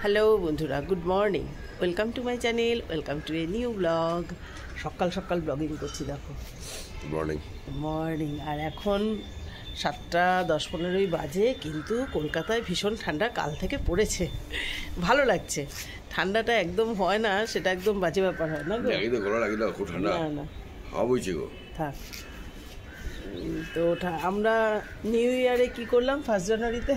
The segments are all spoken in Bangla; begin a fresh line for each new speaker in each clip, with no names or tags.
হ্যালো বন্ধুরা, good morning. Welcome to my channel, welcome to a new blog. সকাল সকাল ব্লগিং করছি, দেখো।
Morning
morning. আর এখন 7:10-15 বাজে, কিন্তু কলকাতায় ভীষণ ঠান্ডা কাল থেকে পড়েছে। ভালো লাগছে, ঠান্ডাটা একদম হয় না, সেটা একদম বাজে ব্যাপার হয় না গো।
খুব ঠান্ডা,
না না
হাওয়া বইছে গো।
থাক। তো আমরা নিউ ইয়ারে কি করলাম? 1 জানুয়ারিতে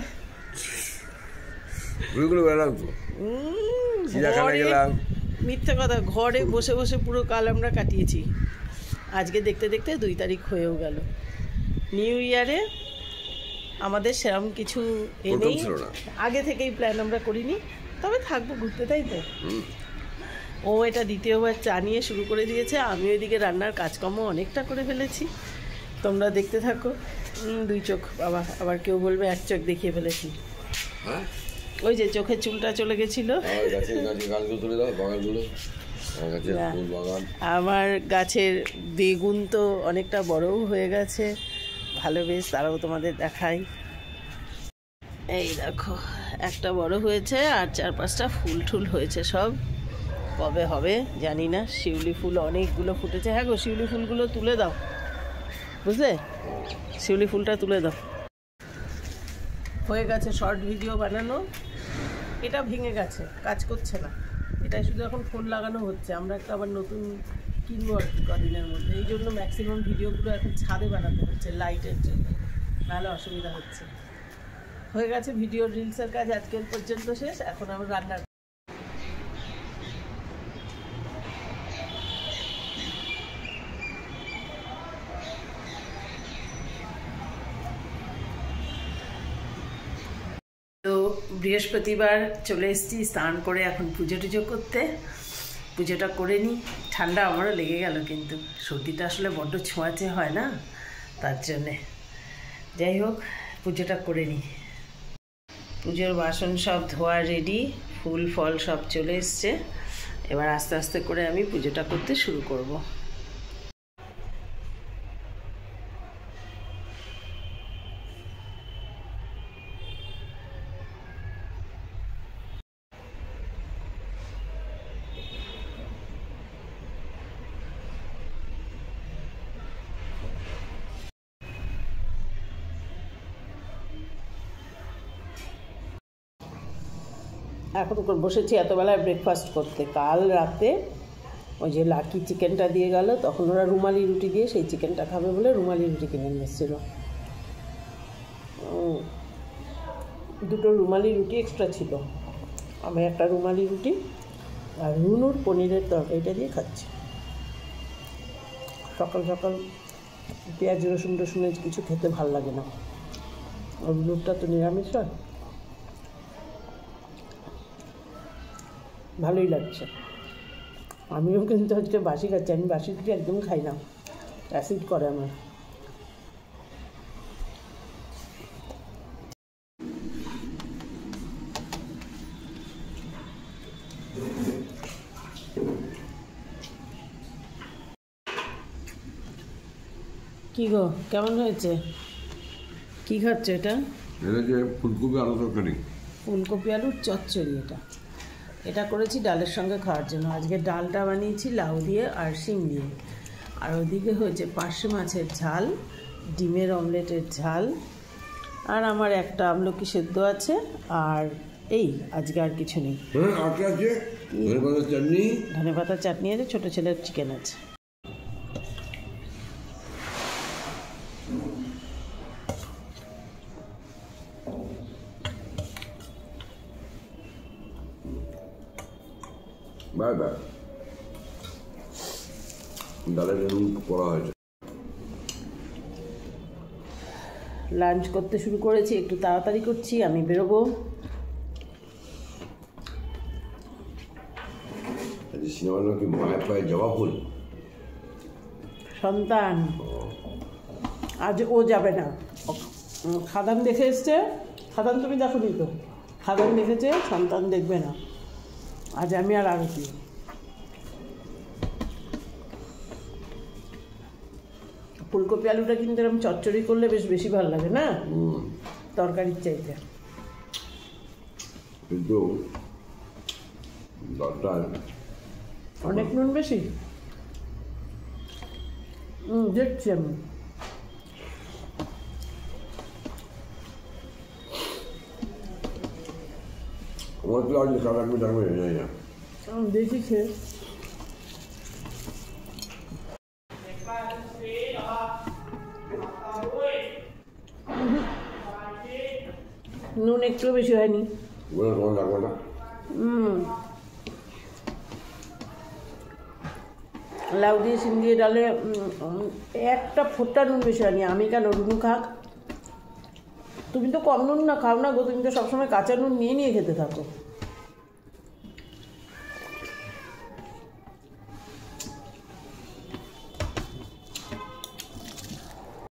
মিথ্যা কথা, ঘরে বসে বসে পুরো কাল আমরা কাটিয়েছি। আজকে দেখতে দেখতে 2 তারিখ হয়েও গেল। নিউ ইয়ারে আমাদের সেরকম কিছু নেই, আগে থেকেই প্ল্যান আমরা করিনি, তবে থাকবো ঘুরতে, তাই তো। ও এটা দ্বিতীয়বার চা নিয়ে শুরু করে দিয়েছে, আমি ওইদিকে রান্নার কাজকর্ম অনেকটা করে ফেলেছি। তোমরা দেখতে থাকো। 2 চোখ বাবা, আবার কেউ বলবে 1 চোখ দেখিয়ে ফেলেছি। ওই যে চোখের চুলটা চলে গেছিল। আমার গাছের বেগুন তো অনেকটা বড়ও হয়ে গেছে, ভালো, বেশ তারাও তোমাদের দেখাই। এই দেখো, একটা বড় হয়েছে আর 4-5টা ফুল টুল হয়েছে, সব কবে হবে জানি না। শিউলি ফুল অনেকগুলো ফুটেছে। হ্যাঁ গো, শিউলি ফুলগুলো তুলে দাও, বুঝলে, শিউলি ফুলটা তুলে দাও। হয়ে গেছে শর্ট ভিডিও বানানো। এটা ভেঙে গেছে, কাজ করছে না, এটাই শুধু এখন ফোন লাগানো হচ্ছে। আমরা একটা আবার নতুন কিনবো আর কি কদিনের মধ্যে, এই জন্য ম্যাক্সিমাম ভিডিওগুলো এখন ছাদে বানাতে হচ্ছে লাইটের জন্য, নাহলে অসুবিধা হচ্ছে। হয়ে গেছে ভিডিও রিলসের কাজ আজকের পর্যন্ত শেষ। এখন আমরা রান্নার তো বৃহস্পতিবার চলে এসেছি স্নান করে, এখন পুজো টুজো করতে। পুজোটা করে নিই। ঠান্ডা আমারও লেগে গেল, কিন্তু সর্দিটা আসলে বড্ড ছোঁয়াচে হয় না, তার জন্যে। যাই হোক, পুজোটা করে নিই। পুজোর বাসন সব ধোয়া রেডি, ফুল ফল সব চলে এসছে। এবার আস্তে আস্তে করে আমি পুজোটা করতে শুরু করব। এখন বসেছি এতবেলায় ব্রেকফাস্ট করতে। কাল রাতে ওই যে লাকি চিকেনটা দিয়ে গেল, তখন ওরা রুমালি রুটি দিয়ে সেই চিকেনটা খাবে বলে রুমালি রুটি কিনে নিয়ে এসেছিলো। 2টো রুমালি রুটি এক্সট্রা ছিল। আমি একটা রুমালি রুটি আর রুনুর পনিরের তরকারিটা দিয়ে খাচ্ছি। সকাল সকাল পেঁয়াজ রসুন টসুনের কিছু খেতে ভাল লাগে না, আর রুনুরটা তো নিরামিষ হয়, ভালোই লাগছে। আমিও কিন্তু আজকে বাসি খাচ্ছি। আমি বাসি রুটি একদম খাই না, অ্যাসিড করে আমার। কি গো, কেমন হয়েছে? কি খাচ্ছ এটা?
ফুলকপি আলু তরকারি,
ফুলকপি আলুর চচ্চড়ি। এটা করেছি ডালের সঙ্গে খাওয়ার জন্য। আজকে ডালটা বানিয়েছি লাউ দিয়ে আর শিম দিয়ে। আর ওদিকে হয়েছে পার্শে মাছের ঝাল, ডিমের অমলেটের ঝাল, আর আমার একটা আমলকি সেদ্ধ আছে। আর এই আজকে আর কিছু নেই। ধনেপাতার চাটনি আছে, ছোটো ছেলের চিকেন আছে। লাঞ্চ করতে শুরু করেছি, একটু তাড়াতাড়ি করছি, আমি বেরোবো। সন্তান আজ ও যাবে না, খাদান দেখে এসছে। খাদান তুমি দেখোনি তো? খাদান দেখেছে, সন্তান দেখবে না। আজ আমি আর আরতি। ফুলকপি আলুটা কিন্তু এরকম চচ্চড়ি করলে বেশ বেশি ভালো লাগে না, তরকারির চাইতে।
কিন্তু দশটায়
অনেক নুন বেশি। দেখছি আমি।
আমার তো আজকে সারা মিটার হয়ে যায় না।
দেখি খেয়ে। নুন একটু বেশি হয়নি।
বলে তোমার লাগবে না।
লাউ দিয়ে সিম দিয়ে ডালে একটা ফোঁটা নুন বেশি হয়নি। আমি কেন, রুনু খাক। তুমি তো কম নুন না খাও না গো, তুমি তো সবসময় কাঁচা নুন নিয়ে নিয়ে খেতে থাকো।